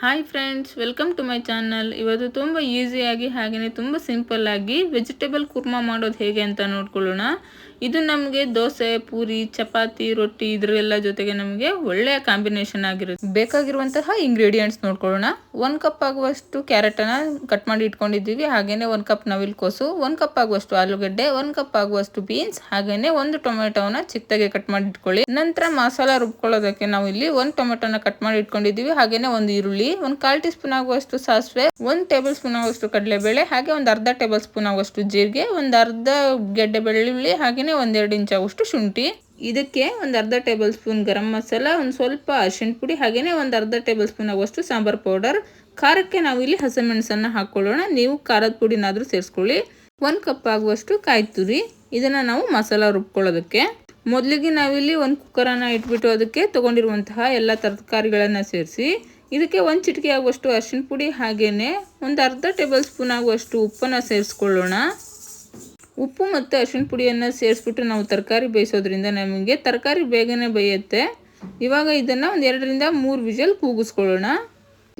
Hi friends, welcome to my channel. ಇವತ್ತು ತುಂಬ ಈಸಿಯಾಗಿ ಹಾಗೆಯೇ ತುಂಬ ಸಿಂಪಲ್ಲಾಗಿ ವೆಜಿಟೇಬಲ್ ಕುರ್ಮಾ ಮಾಡೋದು ಹೇಗೆ ಅಂತ ನೋಡ್ಕೊಳ್ಳೋಣ. ಇದು ನಮಗೆ ದೋಸೆ, ಪೂರಿ, ಚಪಾತಿ, ರೊಟ್ಟಿ ಇದರೆಲ್ಲ ಜೊತೆಗೆ ನಮಗೆ ಒಳ್ಳೆಯ ಕಾಂಬಿನೇಷನ್ ಆಗಿರುತ್ತೆ. ಬೇಕಾಗಿರುವಂತಹ ಇಂಗ್ರೀಡಿಯೆಂಟ್ಸ್ ನೋಡ್ಕೊಳ್ಳೋಣ. 1 ಕಪ್ ಆಗುವಷ್ಟು ಕ್ಯಾರೆಟನ್ನು ಕಟ್ ಮಾಡಿ ಇಟ್ಕೊಂಡಿದ್ದೀವಿ. ಹಾಗೆಯೇ 1 ಕಪ್ ನವಿಲುಕೋಸು, 1 ಕಪ್ ಆಗುವಷ್ಟು ಆಲೂಗಡ್ಡೆ, 1 ಕಪ್ ಆಗುವಷ್ಟು ಬೀನ್ಸ್, ಹಾಗೆಯೇ 1 ಟೊಮೆಟೋನ ಚಿಕ್ಕದಾಗಿ ಕಟ್ ಮಾಡಿ ಇಟ್ಕೊಳ್ಳಿ. ನಂತರ ಮಸಾಲ ರುಬ್ಕೊಳ್ಳೋದಕ್ಕೆ ನಾವು ಇಲ್ಲಿ 1 ಟೊಮೆಟೋನ ಕಟ್ ಮಾಡಿ ಇಟ್ಕೊಂಡಿದ್ದೀವಿ. ಹಾಗೆಯೇ 1 ಈರುಳ್ಳಿ, 1/4 ಟೀ ಸ್ಪೂನ್ ಆಗುವಷ್ಟು ಸಾಸಿವೆ, 1 ಟೇಬಲ್ ಸ್ಪೂನ್ ಆಗುವಷ್ಟು ಕಡಲೆಬೇಳೆ, ಹಾಗೆ 1/2 ಟೇಬಲ್ ಸ್ಪೂನ್ ಆಗುವಷ್ಟು ಜೀರಿಗೆ, 1/2 ಗೆಡ್ಡೆ ಬೆಳ್ಳುಳ್ಳಿ, ಹಾಗೆಯೇ 1-2 ಇಂಚ್ ಆಗುವಷ್ಟು ಶುಂಠಿ. ಇದಕ್ಕೆ 1/2 ಟೇಬಲ್ ಸ್ಪೂನ್ ಗರಂ ಮಸಾಲ, ಒಂದು ಸ್ವಲ್ಪ ಅರಿಶಿಣ ಪುಡಿ, ಹಾಗೆಯೇ 1/2 ಟೇಬಲ್ ಸ್ಪೂನ್ ಆಗುವಷ್ಟು ಸಾಂಬಾರ್ ಪೌಡರ್. ಖಾರಕ್ಕೆ ನಾವು ಇಲ್ಲಿ ಹಸಿಮೆಣಸನ್ನು ಹಾಕೊಳ್ಳೋಣ. ನೀವು ಖಾರದ ಪುಡಿನಾದರೂ ಸೇರಿಸ್ಕೊಳ್ಳಿ. 1 ಕಪ್ ಆಗುವಷ್ಟು ಕಾಯಿ ತುರಿ. ಇದನ್ನು ನಾವು ಮಸಾಲ ರುಬ್ಕೊಳ್ಳೋದಕ್ಕೆ ಮೊದಲಿಗೆ ನಾವಿಲ್ಲಿ ಒಂದು ಕುಕ್ಕರನ್ನು ಇಟ್ಬಿಟ್ಟು ಅದಕ್ಕೆ ತೊಗೊಂಡಿರುವಂತಹ ಎಲ್ಲ ತರಕಾರಿಗಳನ್ನು ಸೇರಿಸಿ ಇದಕ್ಕೆ 1 ಚಿಟಿಕೆ ಆಗುವಷ್ಟು ಅರಿಶಿಣ ಪುಡಿ, ಹಾಗೆಯೇ 1/2 ಟೇಬಲ್ ಸ್ಪೂನ್ ಆಗುವಷ್ಟು ಉಪ್ಪನ್ನು ಸೇರಿಸ್ಕೊಳ್ಳೋಣ. ಉಪ್ಪು ಮತ್ತು ಅರಿಶಿಣ ಪುಡಿಯನ್ನು ಸೇರಿಸ್ಬಿಟ್ಟು ನಾವು ತರಕಾರಿ ಬೇಯಿಸೋದ್ರಿಂದ ನಮಗೆ ತರಕಾರಿ ಬೇಗನೆ ಬೇಯುತ್ತೆ. ಇವಾಗ ಇದನ್ನು 2ರಿಂದ 3 ವಿಷಲ್ ಕೂಗಿಸ್ಕೊಳ್ಳೋಣ.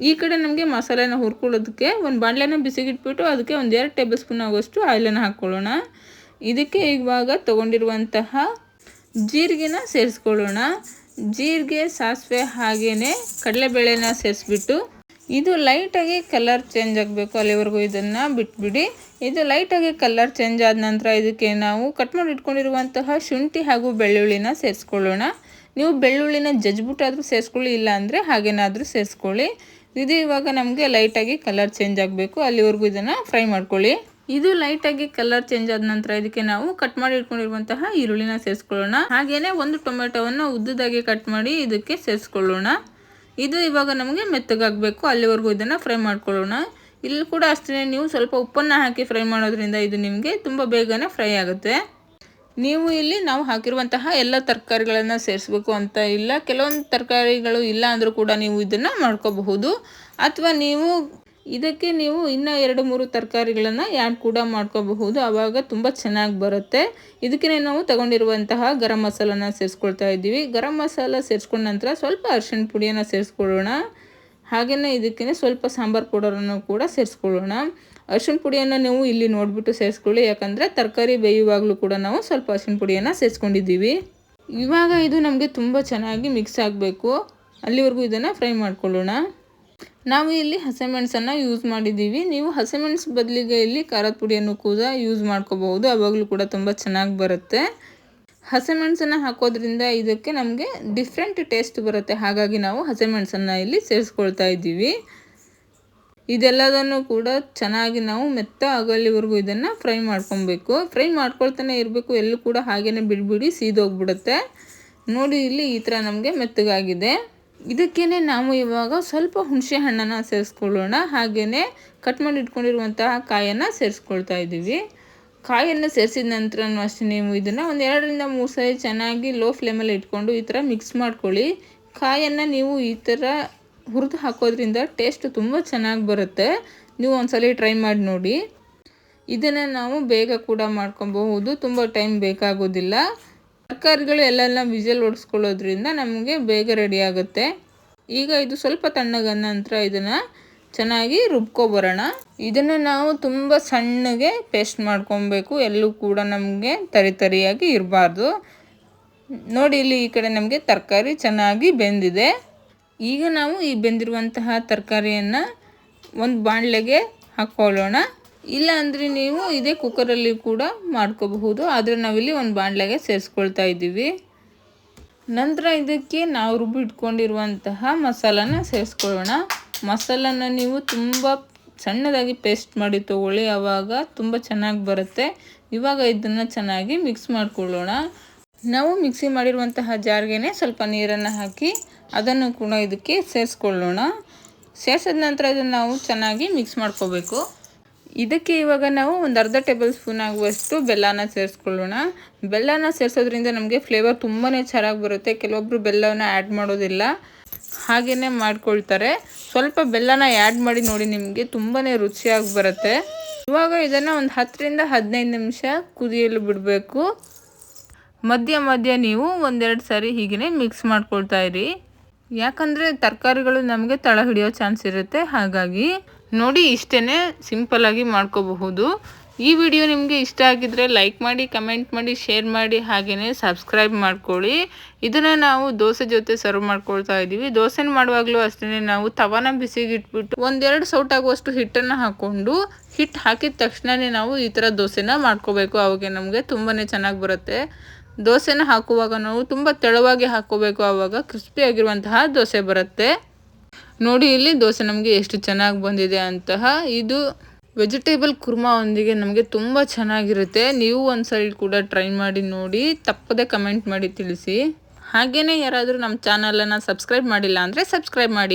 ಈ ಕಡೆ ನಮಗೆ ಮಸಾಲೆನ ಹುರ್ಕೊಳ್ಳೋದಕ್ಕೆ ಒಂದು ಬಾಣಲೆನ ಬಿಸಿಗಿಟ್ಬಿಟ್ಟು ಅದಕ್ಕೆ 1-2 ಟೇಬಲ್ ಸ್ಪೂನ್ ಆಗುವಷ್ಟು ಆಯಿಲನ್ನು ಹಾಕ್ಕೊಳ್ಳೋಣ. ಇದಕ್ಕೆ ಇವಾಗ ತೊಗೊಂಡಿರುವಂತಹ ಜೀರಿಗೆನ ಸೇರಿಸ್ಕೊಳ್ಳೋಣ. ಜೀರಿಗೆ, ಸಾಸಿವೆ, ಹಾಗೆಯೇ ಕಡಲೆಬೇಳೆನ ಸೇರಿಸ್ಬಿಟ್ಟು ಇದು ಲೈಟಾಗಿ ಕಲರ್ ಚೇಂಜ್ ಆಗಬೇಕು, ಅಲ್ಲಿವರೆಗೂ ಇದನ್ನು ಬಿಟ್ಬಿಡಿ. ಇದು ಲೈಟಾಗಿ ಕಲರ್ ಚೇಂಜ್ ಆದ ನಂತರ ಇದಕ್ಕೆ ನಾವು ಕಟ್ ಮಾಡಿ ಇಟ್ಕೊಂಡಿರುವಂತಹ ಶುಂಠಿ ಹಾಗೂ ಬೆಳ್ಳುಳ್ಳಿನ ಸೇರಿಸ್ಕೊಳ್ಳೋಣ. ನೀವು ಬೆಳ್ಳುಳ್ಳಿನ ಜಜ್ಜಿಬಿಟ್ಟಾದರೂ ಸೇರಿಸ್ಕೊಳ್ಳಿ, ಇಲ್ಲ ಅಂದರೆ ಹಾಗೇನಾದರೂ ಸೇರಿಸ್ಕೊಳ್ಳಿ. ಇದು ಇವಾಗ ನಮಗೆ ಲೈಟಾಗಿ ಕಲರ್ ಚೇಂಜ್ ಆಗಬೇಕು, ಅಲ್ಲಿವರೆಗೂ ಇದನ್ನು ಫ್ರೈ ಮಾಡ್ಕೊಳ್ಳಿ. ಇದು ಲೈಟಾಗಿ ಕಲರ್ ಚೇಂಜ್ ಆದ ನಂತರ ಇದಕ್ಕೆ ನಾವು ಕಟ್ ಮಾಡಿ ಇಟ್ಕೊಂಡಿರುವಂತಹ ಈರುಳ್ಳಿನ ಸೇರಿಸ್ಕೊಳ್ಳೋಣ. ಹಾಗೆಯೇ 1 ಟೊಮೆಟೋವನ್ನು ಉದ್ದದಾಗಿ ಕಟ್ ಮಾಡಿ ಇದಕ್ಕೆ ಸೇರಿಸ್ಕೊಳ್ಳೋಣ. ಇದು ಇವಾಗ ನಮಗೆ ಮೆತ್ತಗಾಗಬೇಕು, ಅಲ್ಲಿವರೆಗೂ ಇದನ್ನು ಫ್ರೈ ಮಾಡ್ಕೊಳ್ಳೋಣ. ಇಲ್ಲಿ ಕೂಡ ಅಷ್ಟೇ, ನೀವು ಸ್ವಲ್ಪ ಉಪ್ಪನ್ನು ಹಾಕಿ ಫ್ರೈ ಮಾಡೋದ್ರಿಂದ ಇದು ನಿಮಗೆ ತುಂಬ ಬೇಗನೆ ಫ್ರೈ ಆಗುತ್ತೆ. ನೀವು ಇಲ್ಲಿ ನಾವು ಹಾಕಿರುವಂತಹ ಎಲ್ಲ ತರಕಾರಿಗಳನ್ನು ಸೇರಿಸ್ಬೇಕು ಅಂತ ಇಲ್ಲ. ಕೆಲವೊಂದು ತರಕಾರಿಗಳು ಇಲ್ಲ ಅಂದರೂ ಕೂಡ ನೀವು ಇದನ್ನು ಮಾಡ್ಕೋಬಹುದು. ಅಥವಾ ಇದಕ್ಕೆ ನೀವು ಇನ್ನೂ 2-3 ತರಕಾರಿಗಳನ್ನು ಆ್ಯಡ್ ಕೂಡ ಮಾಡ್ಕೋಬಹುದು, ಆವಾಗ ತುಂಬ ಚೆನ್ನಾಗಿ ಬರುತ್ತೆ. ಇದಕ್ಕೆ ನಾವು ತಗೊಂಡಿರುವಂತಹ ಗರಂ ಮಸಾಲನ ಸೇರಿಸ್ಕೊಳ್ತಾ ಇದ್ದೀವಿ. ಗರಂ ಮಸಾಲ ಸೇರಿಸ್ಕೊಂಡ ನಂತರ ಸ್ವಲ್ಪ ಅರಿಶಿಣ ಪುಡಿಯನ್ನು ಸೇರಿಸ್ಕೊಳ್ಳೋಣ. ಹಾಗೆಯೇ ಇದಕ್ಕೆ ಸ್ವಲ್ಪ ಸಾಂಬಾರು ಪೌಡರನ್ನು ಕೂಡ ಸೇರಿಸ್ಕೊಳ್ಳೋಣ. ಅರಿಶಿಣ ಪುಡಿಯನ್ನು ನೀವು ಇಲ್ಲಿ ನೋಡಿಬಿಟ್ಟು ಸೇರಿಸ್ಕೊಳ್ಳಿ, ಯಾಕಂದರೆ ತರಕಾರಿ ಬೇಯುವಾಗಲೂ ಕೂಡ ನಾವು ಸ್ವಲ್ಪ ಅರಿಶಿಣ ಪುಡಿಯನ್ನು ಸೇರಿಸ್ಕೊಂಡಿದ್ದೀವಿ. ಇವಾಗ ಇದು ನಮಗೆ ತುಂಬ ಚೆನ್ನಾಗಿ ಮಿಕ್ಸ್ ಆಗಬೇಕು, ಅಲ್ಲಿವರೆಗೂ ಇದನ್ನು ಫ್ರೈ ಮಾಡ್ಕೊಳ್ಳೋಣ. ನಾವು ಇಲ್ಲಿ ಹಸಿಮೆಣಸನ್ನು ಯೂಸ್ ಮಾಡಿದ್ದೀವಿ. ನೀವು ಹಸಿಮೆಣಸು ಬದಲಿಗೆ ಇಲ್ಲಿ ಖಾರದ ಪುಡಿಯನ್ನು ಕೂಡ ಯೂಸ್ ಮಾಡ್ಕೋಬಹುದು, ಆವಾಗಲೂ ಕೂಡ ತುಂಬ ಚೆನ್ನಾಗಿ ಬರುತ್ತೆ. ಹಸಿಮೆಣಸನ್ನು ಹಾಕೋದ್ರಿಂದ ಇದಕ್ಕೆ ನಮಗೆ ಡಿಫ್ರೆಂಟ್ ಟೇಸ್ಟ್ ಬರುತ್ತೆ, ಹಾಗಾಗಿ ನಾವು ಹಸಿಮೆಣಸನ್ನು ಇಲ್ಲಿ ಸೇರಿಸ್ಕೊಳ್ತಾ ಇದ್ದೀವಿ. ಇದೆಲ್ಲದನ್ನು ಕೂಡ ಚೆನ್ನಾಗಿ ನಾವು ಮೆತ್ತ ಆಗಲಿವರೆಗೂ ಇದನ್ನು ಫ್ರೈ ಮಾಡ್ಕೊಬೇಕು. ಫ್ರೈ ಮಾಡ್ಕೊಳ್ತಾನೆ ಇರಬೇಕು, ಎಲ್ಲೂ ಕೂಡ ಹಾಗೇ ಬಿಡ್ಬಿಡಿ, ಸೀದೋಗ್ಬಿಡುತ್ತೆ. ನೋಡಿ ಇಲ್ಲಿ ಈ ಥರ ನಮಗೆ ಮೆತ್ತಗಾಗಿದೆ. ಇದಕ್ಕೇ ನಾವು ಇವಾಗ ಸ್ವಲ್ಪ ಹುಣಸೆ ಹಣ್ಣನ್ನು ಸೇರಿಸ್ಕೊಳ್ಳೋಣ. ಹಾಗೆಯೇ ಕಟ್ ಮಾಡಿ ಇಟ್ಕೊಂಡಿರುವಂತಹ ಕಾಯನ್ನು ಸೇರಿಸ್ಕೊಳ್ತಾ ಇದ್ದೀವಿ. ಕಾಯನ್ನು ಸೇರಿಸಿದ ನಂತರ ಅಷ್ಟೇ ನೀವು ಇದನ್ನು 2ರಿಂದ 3 ಸರಿ ಚೆನ್ನಾಗಿ ಲೋ ಫ್ಲೇಮಲ್ಲಿ ಇಟ್ಕೊಂಡು ಈ ಥರ ಮಿಕ್ಸ್ ಮಾಡ್ಕೊಳ್ಳಿ. ಕಾಯನ್ನು ನೀವು ಈ ಥರ ಹುರಿದು ಹಾಕೋದ್ರಿಂದ ಟೇಸ್ಟ್ ತುಂಬ ಚೆನ್ನಾಗಿ ಬರುತ್ತೆ. ನೀವು ಒಂದ್ಸಲ ಟ್ರೈ ಮಾಡಿ ನೋಡಿ. ಇದನ್ನು ನಾವು ಬೇಗ ಕೂಡ ಮಾಡ್ಕೊಬಹುದು, ತುಂಬ ಟೈಮ್ ಬೇಕಾಗೋದಿಲ್ಲ. ತರಕಾರಿಗಳು ಎಲ್ಲ ವಿಷಲ್ ಹೊಡಿಸ್ಕೊಳ್ಳೋದ್ರಿಂದ ನಮಗೆ ಬೇಗ ರೆಡಿ ಆಗುತ್ತೆ. ಈಗ ಇದು ಸ್ವಲ್ಪ ತಣ್ಣಗಾದ ನಂತರ ಇದನ್ನು ಚೆನ್ನಾಗಿ ರುಬ್ಕೊಬರೋಣ. ಇದನ್ನು ನಾವು ತುಂಬ ಸಣ್ಣಗೆ ಪೇಸ್ಟ್ ಮಾಡ್ಕೊಬೇಕು, ಎಲ್ಲೂ ಕೂಡ ನಮಗೆ ತರಿಯಾಗಿ ಇರಬಾರ್ದು. ನೋಡಿ ಇಲ್ಲಿ ಈ ಕಡೆ ನಮಗೆ ತರಕಾರಿ ಚೆನ್ನಾಗಿ ಬೆಂದಿದೆ. ಈಗ ನಾವು ಈ ಬೆಂದಿರುವಂತಹ ತರಕಾರಿಯನ್ನು ಒಂದು ಬಾಣಲೆಗೆ ಹಾಕ್ಕೊಳ್ಳೋಣ. ಇಲ್ಲ ಅಂದರೆ ನೀವು ಇದೇ ಕುಕ್ಕರಲ್ಲಿ ಕೂಡ ಮಾಡ್ಕೋಬಹುದು, ಆದರೆ ನಾವಿಲ್ಲಿ ಒಂದು ಬಾಣಲೆಗೆ ಸೇರಿಸ್ಕೊಳ್ತಾ ಇದ್ದೀವಿ. ನಂತರ ಇದಕ್ಕೆ ನಾವು ರುಬ್ಬಿಟ್ಕೊಂಡಿರುವಂತಹ ಮಸಾಲನ ಸೇರಿಸ್ಕೊಳ್ಳೋಣ. ಮಸಾಲನ ನೀವು ತುಂಬ ಸಣ್ಣದಾಗಿ ಪೇಸ್ಟ್ ಮಾಡಿ ತೊಗೊಳ್ಳಿ, ಆವಾಗ ತುಂಬ ಚೆನ್ನಾಗಿ ಬರುತ್ತೆ. ಇವಾಗ ಇದನ್ನು ಚೆನ್ನಾಗಿ ಮಿಕ್ಸ್ ಮಾಡ್ಕೊಳ್ಳೋಣ. ನಾವು ಮಿಕ್ಸಿ ಮಾಡಿರುವಂತಹ ಜಾರ್ಗೆ ಸ್ವಲ್ಪ ನೀರನ್ನು ಹಾಕಿ ಅದನ್ನು ಕೂಡ ಇದಕ್ಕೆ ಸೇರಿಸ್ಕೊಳ್ಳೋಣ. ಸೇರಿಸಿದ ನಂತರ ಇದನ್ನು ನಾವು ಚೆನ್ನಾಗಿ ಮಿಕ್ಸ್ ಮಾಡ್ಕೋಬೇಕು. ಇದಕ್ಕೆ ಇವಾಗ ನಾವು 1/2 ಟೇಬಲ್ ಸ್ಪೂನ್ ಆಗುವಷ್ಟು ಬೆಲ್ಲನ ಸೇರಿಸ್ಕೊಳ್ಳೋಣ. ಬೆಲ್ಲನ ಸೇರಿಸೋದ್ರಿಂದ ನಮಗೆ ಫ್ಲೇವರ್ ತುಂಬಾ ಚೆನ್ನಾಗಿ ಬರುತ್ತೆ. ಕೆಲವೊಬ್ಬರು ಬೆಲ್ಲವನ್ನು ಆ್ಯಡ್ ಮಾಡೋದಿಲ್ಲ, ಹಾಗೆಯೇ ಮಾಡ್ಕೊಳ್ತಾರೆ. ಸ್ವಲ್ಪ ಬೆಲ್ಲನ ಆ್ಯಡ್ ಮಾಡಿ ನೋಡಿ, ನಿಮಗೆ ತುಂಬಾ ರುಚಿಯಾಗಿ ಬರುತ್ತೆ. ಇವಾಗ ಇದನ್ನು ಒಂದು 10ರಿಂದ 15 ನಿಮಿಷ ಕುದಿಯಲು ಬಿಡಬೇಕು. ಮಧ್ಯ ನೀವು 1-2 ಸಾರಿ ಹೀಗೆ ಮಿಕ್ಸ್ ಮಾಡ್ಕೊಳ್ತಾ ಇರಿ. ಯಾಕಂದರೆ ತರಕಾರಿಗಳು ನಮಗೆ ತಳ ಹಿಡಿಯೋ ಚಾನ್ಸ್ ಇರುತ್ತೆ. ಹಾಗಾಗಿ ನೋಡಿ ಇಷ್ಟೇ ಸಿಂಪಲ್ಲಾಗಿ ಮಾಡ್ಕೋಬಹುದು. ಈ ವಿಡಿಯೋ ನಿಮಗೆ ಇಷ್ಟ ಆಗಿದ್ರೆ ಲೈಕ್ ಮಾಡಿ, ಕಮೆಂಟ್ ಮಾಡಿ, ಶೇರ್ ಮಾಡಿ, ಹಾಗೆಯೇ ಸಬ್ಸ್ಕ್ರೈಬ್ ಮಾಡ್ಕೊಳ್ಳಿ. ಇದನ್ನು ನಾವು ದೋಸೆ ಜೊತೆ ಸರ್ವ್ ಮಾಡ್ಕೊಳ್ತಾ ಇದ್ದೀವಿ. ದೋಸೆನ ಮಾಡುವಾಗಲೂ ಅಷ್ಟೇ ನಾವು ತವಾನ ಬಿಸಿಗೆ ಇಟ್ಬಿಟ್ಟು 1-2 ಸೌಟಾಗುವಷ್ಟು ಹಿಟ್ಟನ್ನು ಹಾಕ್ಕೊಂಡು ಹಿಟ್ಟು ಹಾಕಿದ ತಕ್ಷಣವೇ ನಾವು ಈ ಥರ ದೋಸೆನ ಮಾಡ್ಕೋಬೇಕು. ಅವಾಗ ನಮಗೆ ತುಂಬಾ ಚೆನ್ನಾಗಿ ಬರುತ್ತೆ. ದೋಸೆನ ಹಾಕುವಾಗ ನಾವು ತುಂಬ ತೆಳುವಾಗಿ ಹಾಕ್ಕೋಬೇಕು. ಆವಾಗ ಕ್ರಿಸ್ಪಿಯಾಗಿರುವಂತಹ ದೋಸೆ ಬರುತ್ತೆ. ನೋಡಿ ಇಲ್ಲಿ ದೋಸೆ ನಮಗೆ ಎಷ್ಟು ಚೆನ್ನಾಗಿ ಬಂದಿದೆ ಅಂತಹ. ಇದು ವೆಜಿಟೇಬಲ್ ಕುರ್ಮಾ ಒಂದಿಗೆ ನಮಗೆ ತುಂಬ ಚೆನ್ನಾಗಿರುತ್ತೆ. ನೀವು ಒಂದ್ಸರಿ ಕೂಡ ಟ್ರೈ ಮಾಡಿ ನೋಡಿ, ತಪ್ಪದೆ ಕಮೆಂಟ್ ಮಾಡಿ ತಿಳಿಸಿ. ಹಾಗೆಯೇ ಯಾರಾದರೂ ನಮ್ಮ ಚಾನಲನ್ನು ಸಬ್ಸ್ಕ್ರೈಬ್ ಮಾಡಿಲ್ಲ ಅಂದರೆ ಸಬ್ಸ್ಕ್ರೈಬ್ ಮಾಡಿ.